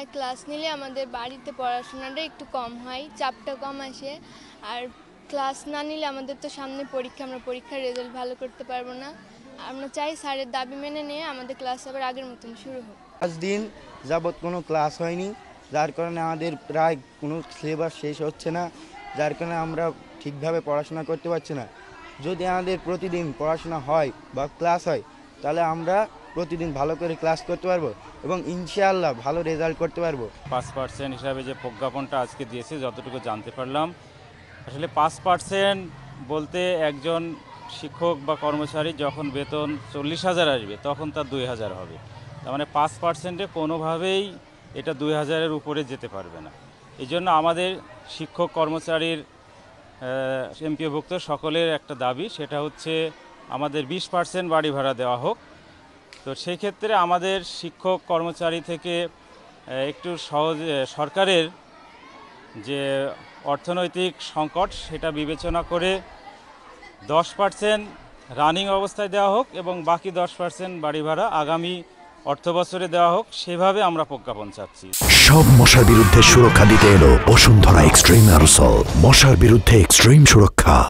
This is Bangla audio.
আমরা ক্লাস নিলে আমাদের বাড়িতে পড়াশোনাটা একটু কম হয়, চাপটা কম আসে। আর ক্লাস না নিলে আমাদের তো সামনে পরীক্ষা, আমরা পরীক্ষার রেজাল্ট ভালো করতে পারবো না। আমরা চাই স্যারের দাবি মেনে নিয়ে আমাদের ক্লাস আবার আগের মতন শুরু হোক। 5 দিন যাবৎ কোনো ক্লাস হয়নি, যার কারণে আমাদের প্রায় কোনো সিলেবাস শেষ হচ্ছে না, যার কারণে আমরা ঠিকভাবে পড়াশোনা করতে পারছি না। যদি আমাদের প্রতিদিন পড়াশোনা হয় বা ক্লাস হয়, তাহলে আমরা প্রতিদিন ভালো করে ক্লাস করতে পারবো এবং ইনশাআল্লাহ ভালো রেজাল্ট করতে পারবো। 5% হিসাবে যে প্রজ্ঞাপনটা আজকে দিয়েছে, যতটুকু জানতে পারলাম, আসলে 5% বলতে একজন শিক্ষক বা কর্মচারী যখন বেতন 40,000 আসবে তখন তার 2,000 হবে। তার মানে 5%-এ কোনোভাবেই এটা 2,000-এর উপরে যেতে পারবে না। এই জন্য আমাদের শিক্ষক কর্মচারীর এমপিওভুক্ত সকলের একটা দাবি, সেটা হচ্ছে আমাদের 20% বাড়ি ভাড়া দেওয়া হোক। তো সেই ক্ষেত্রে আমাদের শিক্ষক কর্মচারী থেকে একটু সহজে সরকারের যে অর্থনৈতিক সংকট সেটা বিবেচনা করে 10% রানিং অবস্থায় দেওয়া হোক এবং বাকি 10% বাড়ি ভাড়া আগামী অর্থবছরে দেওয়া হোক, সেভাবে আমরা প্রজ্ঞাপন চাচ্ছি। সব মশার বিরুদ্ধে সুরক্ষা দিতে এলো বসুন্ধরা এক্সট্রিম অ্যারোসল, মশার বিরুদ্ধে এক্সট্রিম সুরক্ষা।